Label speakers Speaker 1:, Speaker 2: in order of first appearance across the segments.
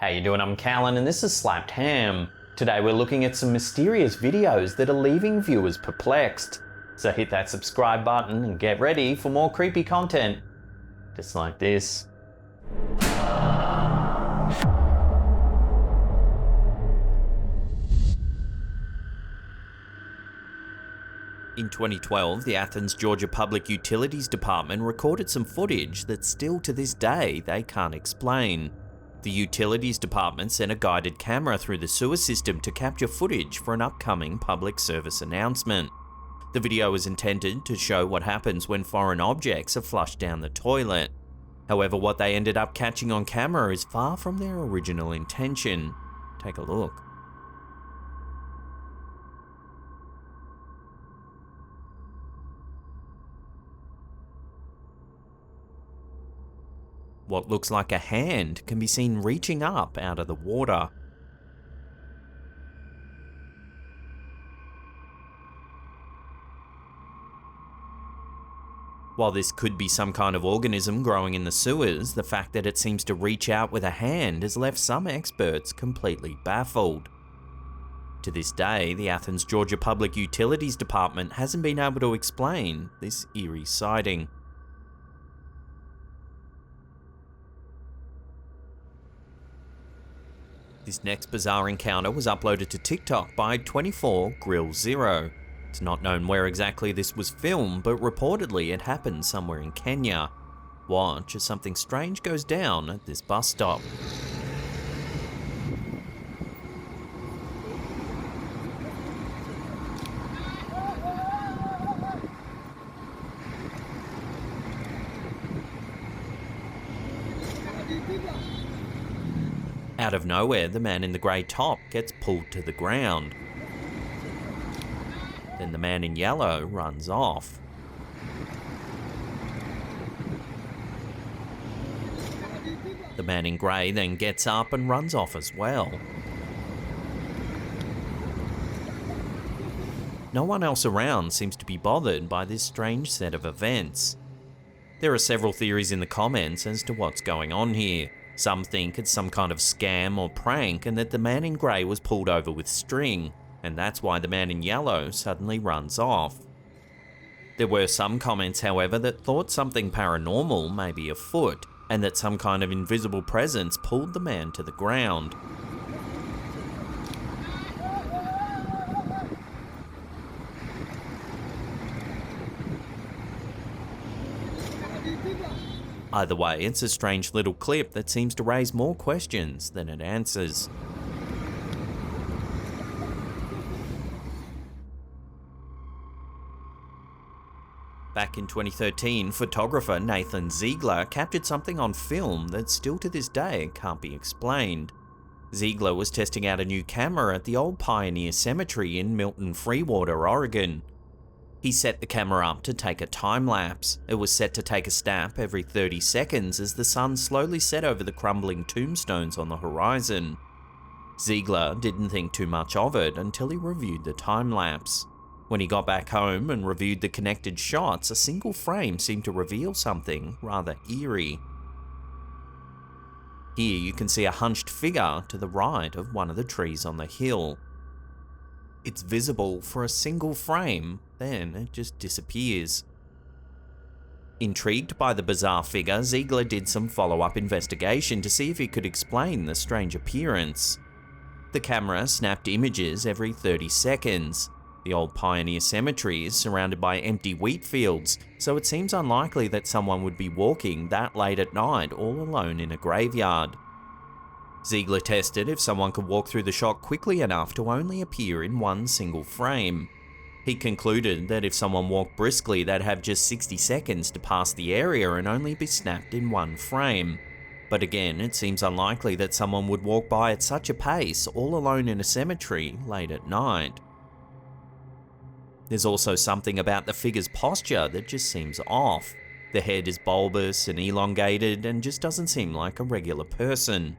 Speaker 1: How you doing? I'm Callan and this is Slapped Ham. Today we're looking at some mysterious videos that are leaving viewers perplexed. So hit that subscribe button and get ready for more creepy content. Just like this. In 2012, the Athens, Georgia Public Utilities Department recorded some footage that still to this day they can't explain. The Utilities Department sent a guided camera through the sewer system to capture footage for an upcoming public service announcement. The video is intended to show what happens when foreign objects are flushed down the toilet. However, what they ended up catching on camera is far from their original intention. Take a look. What looks like a hand can be seen reaching up out of the water. While this could be some kind of organism growing in the sewers, the fact that it seems to reach out with a hand has left some experts completely baffled. To this day, the Athens, Georgia Public Utilities Department hasn't been able to explain this eerie sighting. This next bizarre encounter was uploaded to TikTok by 24Grill0. It's not known where exactly this was filmed, but reportedly it happened somewhere in Kenya. Watch as something strange goes down at this bus stop. Out of nowhere, the man in the grey top gets pulled to the ground. Then the man in yellow runs off. The man in grey then gets up and runs off as well. No one else around seems to be bothered by this strange set of events. There are several theories in the comments as to what's going on here. Some think it's some kind of scam or prank and that the man in grey was pulled over with string, and that's why the man in yellow suddenly runs off. There were some comments, however, that thought something paranormal may be afoot, and that some kind of invisible presence pulled the man to the ground. Either way, it's a strange little clip that seems to raise more questions than it answers. Back in 2013, photographer Nathan Ziegler captured something on film that still to this day can't be explained. Ziegler was testing out a new camera at the old Pioneer Cemetery in Milton, Freewater, Oregon. He set the camera up to take a time-lapse. It was set to take a snap every 30 seconds as the sun slowly set over the crumbling tombstones on the horizon. Ziegler didn't think too much of it until he reviewed the time-lapse. When he got back home and reviewed the connected shots, a single frame seemed to reveal something rather eerie. Here you can see a hunched figure to the right of one of the trees on the hill. It's visible for a single frame, then it just disappears. Intrigued by the bizarre figure, Ziegler did some follow-up investigation to see if he could explain the strange appearance. The camera snapped images every 30 seconds. The old Pioneer Cemetery is surrounded by empty wheat fields, so it seems unlikely that someone would be walking that late at night all alone in a graveyard. Ziegler tested if someone could walk through the shot quickly enough to only appear in one single frame. He concluded that if someone walked briskly, they'd have just 60 seconds to pass the area and only be snapped in one frame. But again, it seems unlikely that someone would walk by at such a pace all alone in a cemetery late at night. There's also something about the figure's posture that just seems off. The head is bulbous and elongated and just doesn't seem like a regular person.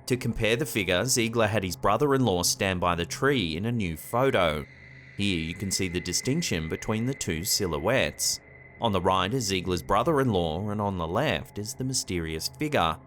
Speaker 1: To compare the figure, Ziegler had his brother-in-law stand by the tree in a new photo. Here you can see the distinction between the two silhouettes. On the right is Ziegler's brother-in-law and on the left is the mysterious figure.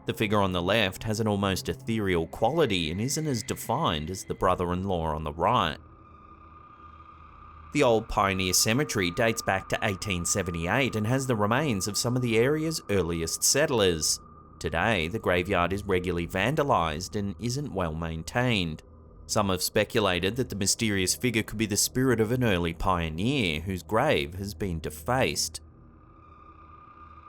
Speaker 1: The figure on the left has an almost ethereal quality and isn't as defined as the brother-in-law on the right. The old Pioneer Cemetery dates back to 1878 and has the remains of some of the area's earliest settlers. Today, the graveyard is regularly vandalised and isn't well maintained. Some have speculated that the mysterious figure could be the spirit of an early pioneer whose grave has been defaced.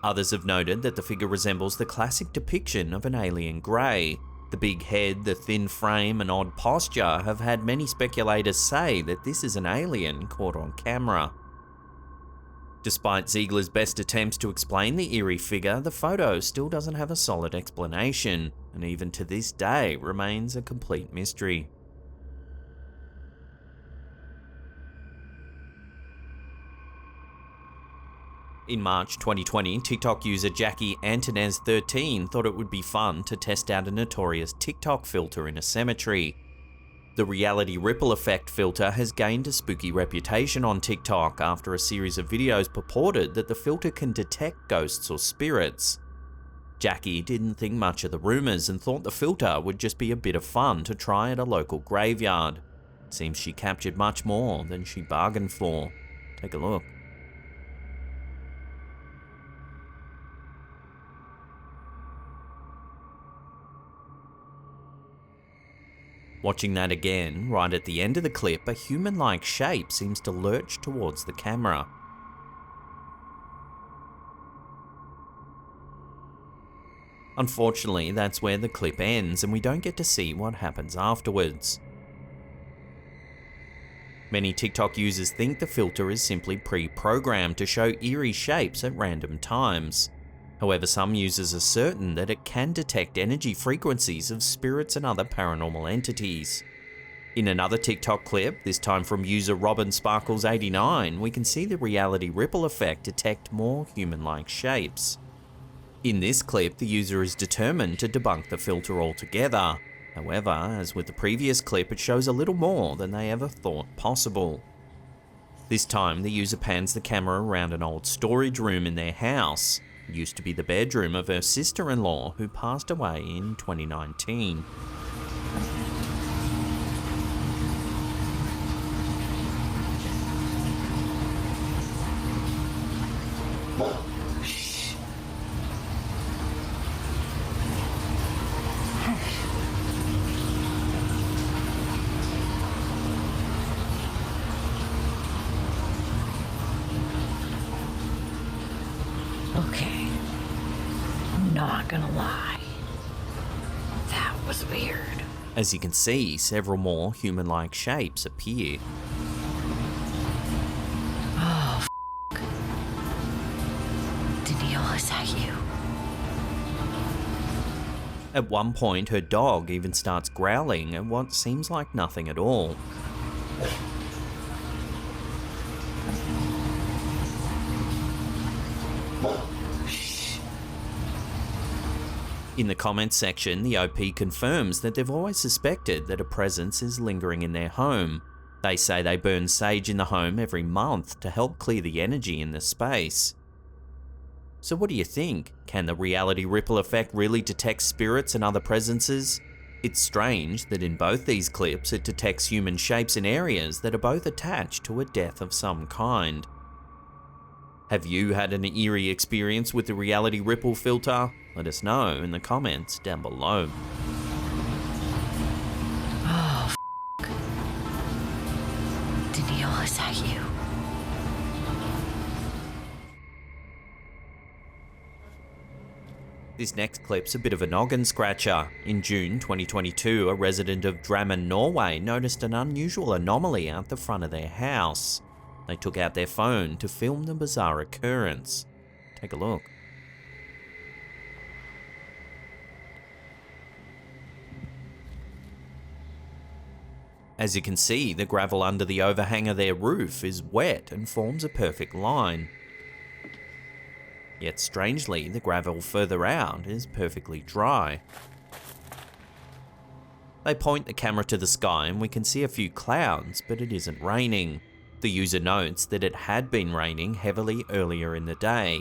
Speaker 1: Others have noted that the figure resembles the classic depiction of an alien grey. The big head, the thin frame and odd posture have had many speculators say that this is an alien caught on camera. Despite Ziegler's best attempts to explain the eerie figure, the photo still doesn't have a solid explanation, and even to this day remains a complete mystery. In March 2020, TikTok user Jackie Antonez13 thought it would be fun to test out a notorious TikTok filter in a cemetery. The reality ripple effect filter has gained a spooky reputation on TikTok after a series of videos purported that the filter can detect ghosts or spirits. Jackie didn't think much of the rumours and thought the filter would just be a bit of fun to try at a local graveyard. It seems she captured much more than she bargained for. Take a look. Watching that again, right at the end of the clip, a human-like shape seems to lurch towards the camera. Unfortunately, that's where the clip ends and we don't get to see what happens afterwards. Many TikTok users think the filter is simply pre-programmed to show eerie shapes at random times. However, some users are certain that it can detect energy frequencies of spirits and other paranormal entities. In another TikTok clip, this time from user RobinSparkles89, we can see the reality ripple effect detect more human-like shapes. In this clip, the user is determined to debunk the filter altogether. However, as with the previous clip, it shows a little more than they ever thought possible. This time, the user pans the camera around an old storage room in their house. It used to be the bedroom of her sister-in-law who passed away in 2019.
Speaker 2: Okay, I'm not gonna lie, that was weird.
Speaker 1: As you can see, several more human-like shapes appear.
Speaker 2: Oh, f***. Danielle, is that you?
Speaker 1: At one point, her dog even starts growling at what seems like nothing at all. In the comments section, the OP confirms that they've always suspected that a presence is lingering in their home. They say they burn sage in the home every month to help clear the energy in the space. So what do you think? Can the reality ripple effect really detect spirits and other presences? It's strange that in both these clips it detects human shapes in areas that are both attached to a death of some kind. Have you had an eerie experience with the reality ripple filter? Let us know in the comments down below.
Speaker 2: Oh, f***. Danielle, is that you?
Speaker 1: This next clip's a bit of a noggin scratcher. In June 2022, a resident of Drammen, Norway noticed an unusual anomaly out the front of their house. They took out their phone to film the bizarre occurrence. Take a look. As you can see, the gravel under the overhang of their roof is wet and forms a perfect line. Yet strangely, the gravel further out is perfectly dry. They point the camera to the sky and we can see a few clouds, but it isn't raining. The user notes that it had been raining heavily earlier in the day.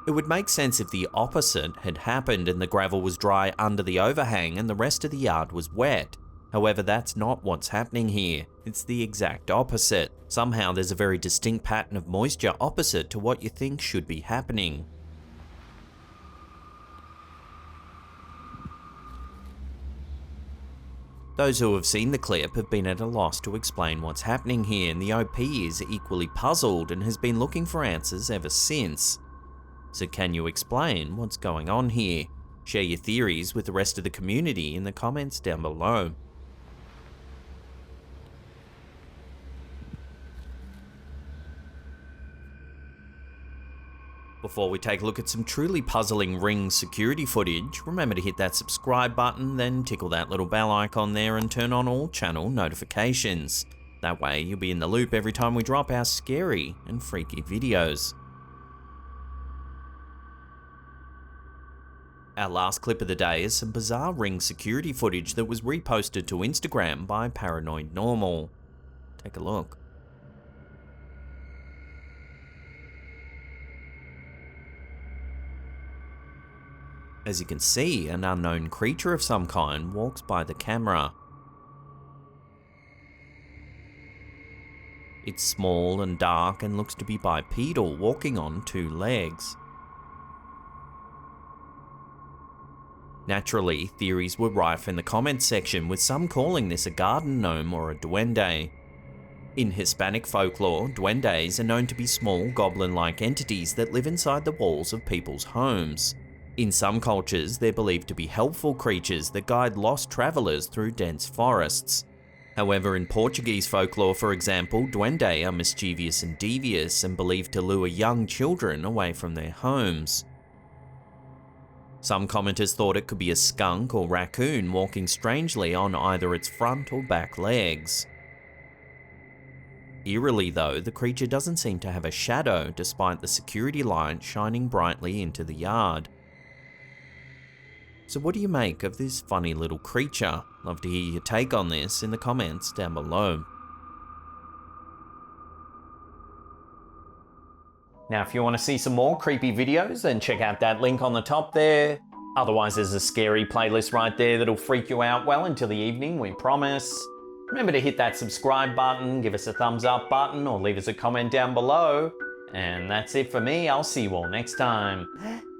Speaker 1: It would make sense if the opposite had happened and the gravel was dry under the overhang and the rest of the yard was wet. However, that's not what's happening here. It's the exact opposite. Somehow there's a very distinct pattern of moisture opposite to what you think should be happening. Those who have seen the clip have been at a loss to explain what's happening here, and the OP is equally puzzled and has been looking for answers ever since. So can you explain what's going on here? Share your theories with the rest of the community in the comments down below. Before we take a look at some truly puzzling Ring security footage, remember to hit that subscribe button, then tickle that little bell icon there and turn on all channel notifications. That way you'll be in the loop every time we drop our scary and freaky videos. Our last clip of the day is some bizarre Ring security footage that was reposted to Instagram by Paranormal. Take a look. As you can see, an unknown creature of some kind walks by the camera. It's small and dark and looks to be bipedal, walking on two legs. Naturally, theories were rife in the comments section, with some calling this a garden gnome or a duende. In Hispanic folklore, duendes are known to be small goblin-like entities that live inside the walls of people's homes. In some cultures, they're believed to be helpful creatures that guide lost travelers through dense forests. However, in Portuguese folklore, for example, duende are mischievous and devious and believed to lure young children away from their homes. Some commenters thought it could be a skunk or raccoon walking strangely on either its front or back legs. Eerily though, the creature doesn't seem to have a shadow despite the security light shining brightly into the yard. So what do you make of this funny little creature? Love to hear your take on this in the comments down below. Now if you want to see some more creepy videos, then check out that link on the top there. Otherwise there's a scary playlist right there that'll freak you out well into the evening, we promise. Remember to hit that subscribe button, give us a thumbs up button, or leave us a comment down below. And that's it for me, I'll see you all next time.